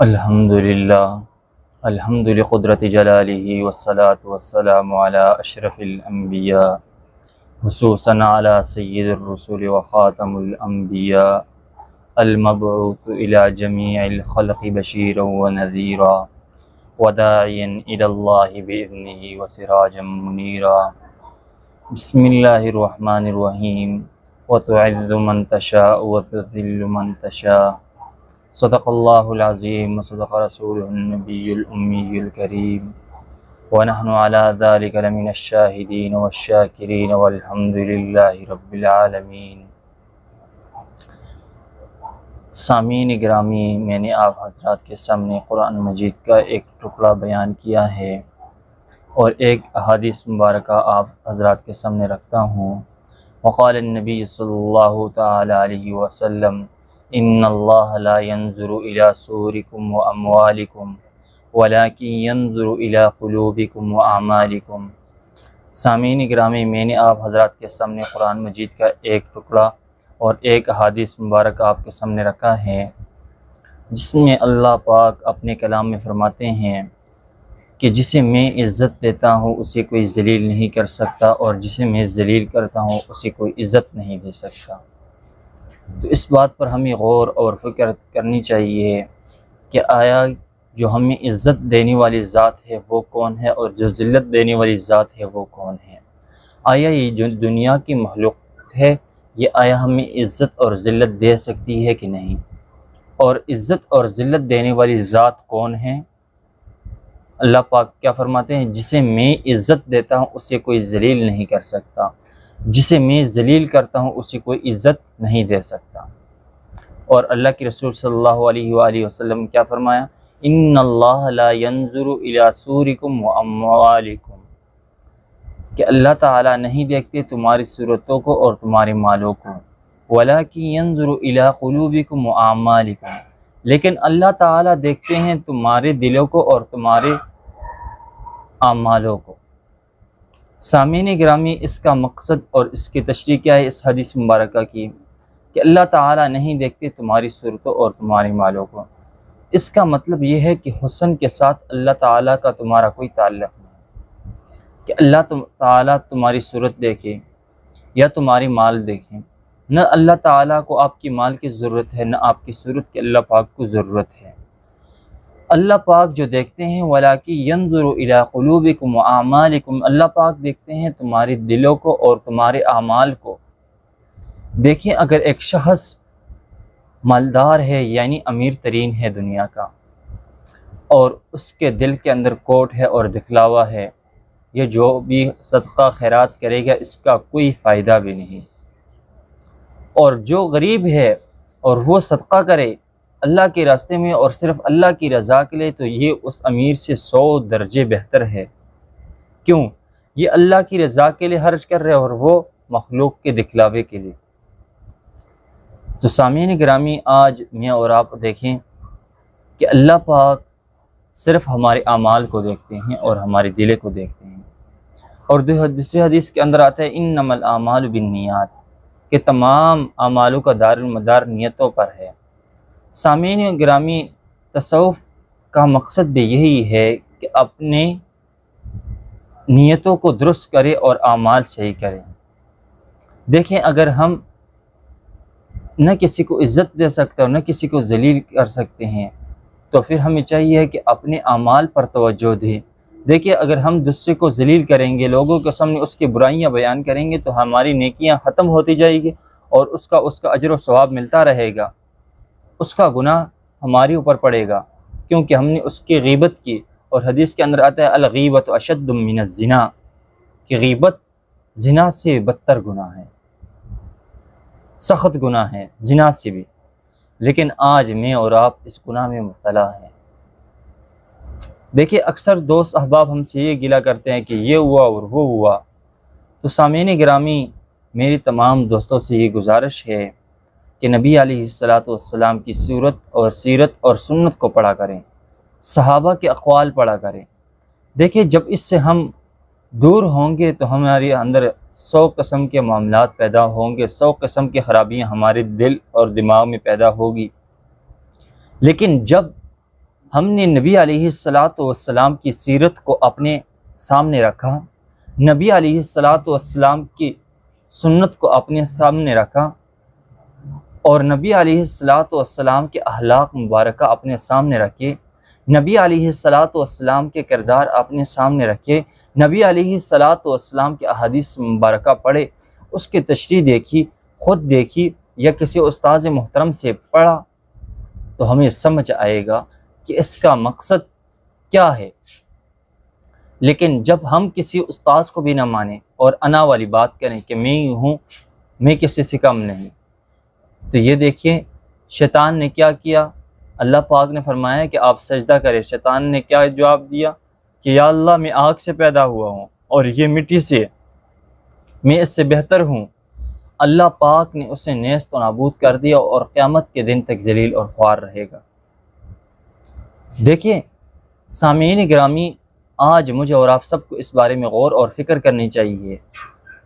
अल्हम्दुलिल्लाह अल्हम्दुलिल्लाह क़ुदरति जलालिही वस्सलातु वस्सलामु अला अशरफिल अंबिया खुसूसन अला सय्यिदिर रुसुल व ख़ातमुल अंबिया अल मबऊस इला जमीइल खल्क़ि बशीरन व नज़ीरा व दाइयन इलल्लाहि बिइज़्निही व सिराजम मुनीरा। बिस्मिल्लाहिर रहमानिर रहीम। व तुइज़्ज़ु मन तशाअ व तुज़िल्लु मन तशाअ। सदक़ल्लाहुल अज़ीम व सदक़ रसूलुहुन नबियुल उम्मियुल करीम व नहनु अला ज़ालिका लमिनश शाहिदीन वश्शाकिरीन वल्हम्दुलिल्लाहि रब्बिल आलमीन। सामीन गिरामी, मैंने आप हज़रात के सामने कुरान मजीद का एक टुकड़ा बयान किया है और एक अहादीस मुबारक आप हज़रात के सामने रखता हूँ। वक़ाल नबी सल्लल्लाहु तआला अलैहि वसल्लम इन्नल्लाह ला यंज़ुरु इला सूरिकुम व अम्वालिकुम वलाकिन यंज़ुरु इला क़ुलूबिकुम व अमालिकुम। सामीन गिरामी, मैंने आप हज़रात के सामने कुरान मजीद का एक टुकड़ा और एक हदीस मुबारक आपके सामने रखा है, जिसमें अल्लाह पाक अपने कलाम में फरमाते हैं कि जिसे मैं इज़्ज़त देता हूँ उसे कोई ज़लील नहीं कर सकता और जिसे मैं ज़लील करता हूँ उसे कोई इज़्ज़त नहीं दे सकता। तो इस बात पर हमें गौर और फ़िक्र करनी चाहिए कि आया जो हमें इज़्ज़त देने वाली ज़ात है वो कौन है और जो ज़िल्लत देने वाली ज़ात है वो कौन है। आया ये जो दुनिया की मखलूक है, ये आया हमें इज़्ज़त और ज़िल्लत दे सकती है कि नहीं, और इज़्ज़त और ज़िल्लत देने वाली ज़ात कौन है। अल्लाह पाक क्या फरमाते हैं, जिसे मैं इज़्ज़त देता हूँ उसे कोई ज़लील नहीं कर सकता, जिसे मैं ज़लील करता हूँ उसे कोई इज़्ज़त नहीं दे सकता। और अल्लाह के रसूल सल्लल्लाहु अलैहि वसल्लम क्या फरमाया, इन्नल्लाह ला यंज़ुरु इला सूरिकुम व अम्वालिकुम, कि अल्लाह ताला नहीं देखते तुम्हारी सूरतों को और तुम्हारे मालों को, वलाकिन यंज़ुरु इला क़ुलूबिकुम व अमालिकुम, लेकिन अल्लाह ताला देखते हैं तुम्हारे दिलों को और तुम्हारे आमालों को। सामीन गिरामी, इसका मकसद और इसकी तशरीह क्या है इस हदीस मुबारक की, कि अल्लाह ताला नहीं देखते तुम्हारी सूरतों और तुम्हारे मालों को। इसका मतलब यह है कि हुस्न के साथ अल्लाह ताला का तुम्हारा कोई ताल्लुक़ नहीं, कि अल्लाह ताला तुम्हारी सूरत देखे या तुम्हारी माल देखें। न अल्लाह ताला को आपकी माल की ज़रूरत है, न आपकी सूरत की अल्लाह पाक को ज़रूरत है। अल्लाह पाक जो देखते हैं, वलाकिन यंज़ुरु इला क़ुलूबिकुम व अमालिकुम, अल्लाह पाक देखते हैं तुम्हारे दिलों को और तुम्हारे आमाल को। देखिए, अगर एक शख्स मालदार है यानी अमीर तरीन है दुनिया का, और उसके दिल के अंदर कोट है और दिखलावा है, ये जो भी सदका खैरात करेगा इसका कोई फ़ायदा भी नहीं। और जो गरीब है और वो सदका करे अल्लाह के रास्ते में और सिर्फ़ अल्लाह की रज़ा के लिए, तो ये उस अमीर से 100 दर्जे बेहतर है। क्यों? ये अल्लाह की रज़ा के लिए खर्च कर रहे हैं और वो मखलूक के दिखलावे के लिए। तो सामीन गिरामी, आज मैं और आप देखें कि अल्लाह पाक सिर्फ़ हमारे आमाल को देखते हैं और हमारे दिले को देखते हैं। और दूसरी हदीस के अंदर आता है, इन्नमल आमालु बिन्नियात, कि तमाम आमालों का दारुल मदार नियतों पर है। सामीन गिरामी, तसव्वुफ़ का मकसद भी यही है कि अपने नियतों को दुरुस्त करें और आमाल सही करें। देखें, अगर हम न किसी को इज़्ज़त दे सकते और न किसी को ज़लील कर सकते हैं, तो फिर हमें चाहिए कि अपने आमाल पर तवज्जो दें। देखिए, अगर हम दूसरे को ज़लील करेंगे, लोगों के सामने उसकी बुराइयां बयान करेंगे, तो हमारी नेकियां ख़त्म होती जाएगी और उसका अजर व सवाब मिलता रहेगा। उसका गुनाह हमारे ऊपर पड़ेगा क्योंकि हमने उसकी गीबत की। और हदीस के अंदर आता है, अल गीबत अशद्दु मिनज़ ज़िना, कि गीबत ज़िना से बदतर गुनाह है, सख्त गुनाह है ज़िना से भी। लेकिन आज मैं और आप इस गुनाह में मुब्तला हैं। देखिए, अक्सर दोस्त अहबाब हमसे ये गिला करते हैं कि ये हुआ और वो हुआ। तो सामीन गिरामी, मेरी तमाम दोस्तों से ये गुजारिश है कि नबी अलैहिस्सलातु वस्सलाम की सूरत और सीरत और सुन्नत को पढ़ा करें, सहाबा के अक़वाल पढ़ा करें। देखिए, जब इससे हम दूर होंगे तो हमारे अंदर 100 किस्म के मामलात पैदा होंगे, 100 किस्म की ख़राबियाँ हमारे दिल और दिमाग में पैदा होगी। लेकिन जब हमने नबी अलैहिस्सलातु वस्सलाम की सीरत को अपने सामने रखा, नबी अलैहिस्सलातु वस्सलाम की सुन्नत को अपने सामने रखा और नबी अलैहिस्सलातु वस्सलाम के अखलाक मुबारक अपने सामने रखे, नबी अलैहिस्सलातु वस्सलाम के किरदार अपने सामने रखे, नबी अलैहिस्सलातु वस्सलाम के अहादीस मुबारक पढ़े, उसकी तशरीह देखी, ख़ुद देखी या किसी उस्ताद मोहतरम से पढ़ा, तो हमें समझ आएगा कि इसका मकसद क्या है। लेकिन जब हम किसी उस्ताद को भी ना माने और अना वाली बात करें कि मैं ही हूँ, मैं किसी से कम नहीं, तो ये देखिए शैतान ने क्या किया। अल्लाह पाक ने फरमाया कि आप सजदा करें, शैतान ने क्या जवाब दिया कि या अल्लाह मैं आग से पैदा हुआ हूँ और ये मिट्टी से, मैं इससे बेहतर हूँ। अल्लाह पाक ने उसे नेस्त व नाबूद कर दिया और क़यामत के दिन तक जलील और ख्वार रहेगा। देखिए सामीन गिरामी, आज मुझे और आप सबको इस बारे में गौर और फिक्र करनी चाहिए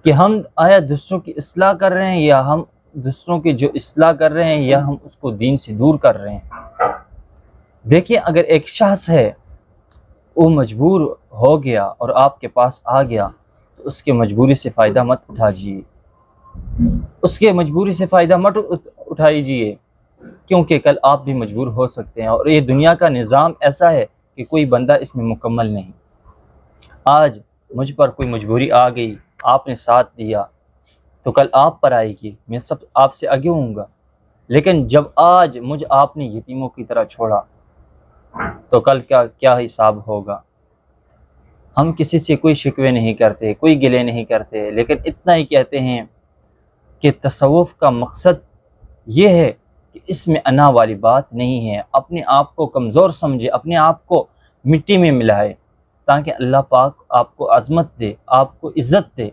कि हम आया दूसरों की इस्लाह कर रहे हैं, या हम दूसरों की जो इस्लाह कर रहे हैं, या हम उसको दीन से दूर कर रहे हैं। देखिए अगर एक शख्स है वो मजबूर हो गया और आपके पास आ गया, तो उसके मजबूरी से फ़ायदा मत उठाइए, उसके मजबूरी से फ़ायदा मत उठाइए, क्योंकि कल आप भी मजबूर हो सकते हैं। और ये दुनिया का निज़ाम ऐसा है कि कोई बंदा इसमें मुकम्मल नहीं। आज मुझ पर कोई मजबूरी आ गई, आपने साथ दिया, तो कल आप पर आएगी, मैं सब आपसे आगे होऊंगा। लेकिन जब आज मुझ आपने यतीमों की तरह छोड़ा, तो कल क्या हिसाब होगा। हम किसी से कोई शिकवे नहीं करते, कोई गिले नहीं करते, लेकिन इतना ही कहते हैं कि तसव्वुफ़ का मकसद ये है कि इसमें अना वाली बात नहीं है। अपने आप को कमज़ोर समझे, अपने आप को मिट्टी में मिलाए, ताकि अल्लाह पाक आपको अज़मत दे, आपको इज़्ज़त दे,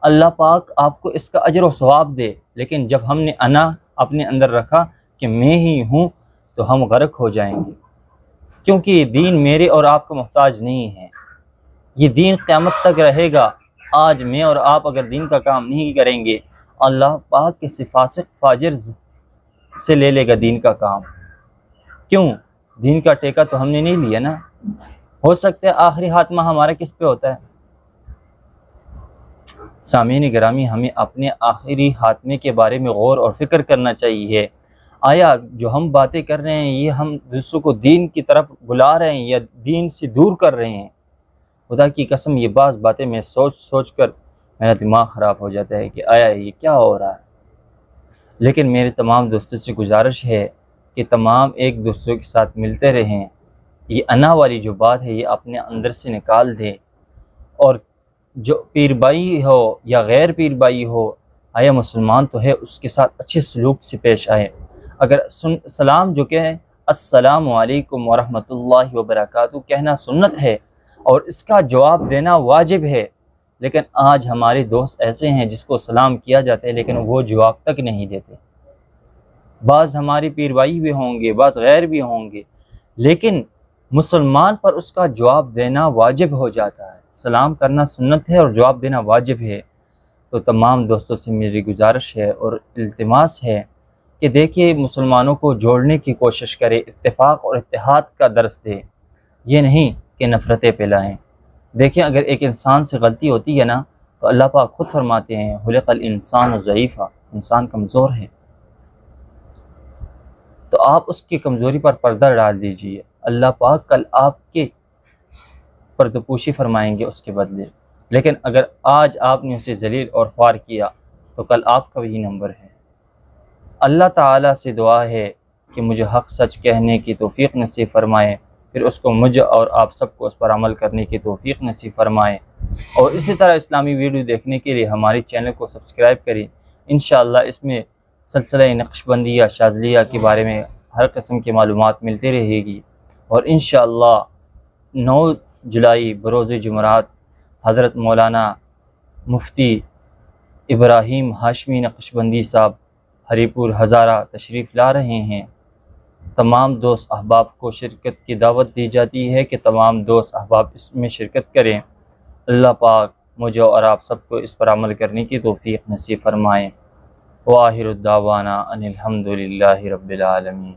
अल्लाह पाक आपको इसका अजर व सवाब दे। लेकिन जब हमने अना अपने अंदर रखा कि मैं ही हूँ, तो हम गर्क हो जाएंगे, क्योंकि ये दीन मेरे और आपका मोहताज नहीं है। ये दीन क़यामत तक रहेगा। आज मैं और आप अगर दीन का काम नहीं करेंगे, अल्लाह पाक किसी फासिक फाजिर से ले लेगा दीन का काम। क्यों? दीन का टेका तो हमने नहीं लिया ना। हो सकता है आखिरी हाथमा हमारा किस पे होता है। सामीन गिरामी, हमें अपने आखिरी हाथमे के बारे में गौर और फिक्र करना चाहिए। आया जो हम बातें कर रहे हैं, ये हम दूसरों को दीन की तरफ बुला रहे हैं या दीन से दूर कर रहे हैं? खुदा की कसम, ये बातें मैं सोच कर मेरा दिमाग ख़राब हो जाता है कि आया ये क्या हो रहा है। लेकिन मेरे तमाम दोस्तों से गुजारिश है कि तमाम एक दूसरे के साथ मिलते रहें। ये अना वाली जो बात है, ये अपने अंदर से निकाल दें, और जो पीर भाई हो या गैर पीर भाई हो, आया मुसलमान तो है, उसके साथ अच्छे सलूक से पेश आए। अगर सलाम जो कहें अस्सलामु अलैकुम वरहमतुल्लाहि वबरकातुहू कहना सुन्नत है और इसका जवाब देना वाजिब है, लेकिन आज हमारे दोस्त ऐसे हैं जिसको सलाम किया जाता है लेकिन वो जवाब तक नहीं देते। बाज़ हमारे पीर भाई भी होंगे, बाज़ गैर भी होंगे, लेकिन मुसलमान पर उसका जवाब देना वाजिब हो जाता है। सलाम करना सुन्नत है और जवाब देना वाजिब है। तो तमाम दोस्तों से मेरी गुजारिश है और इल्तिमास है कि देखिए मुसलमानों को जोड़ने की कोशिश करें, इत्तेफाक और इत्तेहाद का दर्स दे, ये नहीं कि नफ़रतें फैलाएँ। देखिए अगर एक इंसान से गलती होती है ना, तो अल्लाह पाक खुद फरमाते हैं खुलिक़ल इंसान ज़ईफ़ा, इंसान कमज़ोर है, तो आप उसकी कमज़ोरी पर पर्दा डाल दीजिए। अल्लाह पाक कल आपके पर्दोपोशी फरमाएंगे उसके बदले। लेकिन अगर आज आपने उसे जलील और ख्वार किया, तो कल आपका वही नंबर है। अल्लाह ताला से दुआ है कि मुझे हक़ सच कहने की तौफ़ीक़ नसीब फरमाए, फिर उसको मुझे और आप सबको उस पर अमल करने की तौफ़ीक़ नसीब फरमाए। और इसी तरह इस्लामी वीडियो देखने के लिए हमारे चैनल को सब्सक्राइब करें। इंशाअल्लाह इसमें सिलसिला नक्शबंदी या शाज़लिया के बारे में हर किस्म की मालूमात मिलती रहेगी। और इंशाअल्लाह 9 जुलाई बरोज़ जुमरात हज़रत मौलाना मुफ्ती इब्राहीम हाशमी नक्शबंदी साहब हरीपुर हज़ारा तशरीफ़ ला रहे हैं। तमाम दोस्त अहबाब को शिरकत की दावत दी जाती है कि तमाम दोस्त अहबाब इसमें शिरकत करें। अल्लाह पाक मुझे और आप सबको इस पर अमल करने की तौफ़ीक़ नसीब फरमाएँ। व आखिरु दावाना अनिल हम्दुलिल्लाहि रब्बिल आलमीन।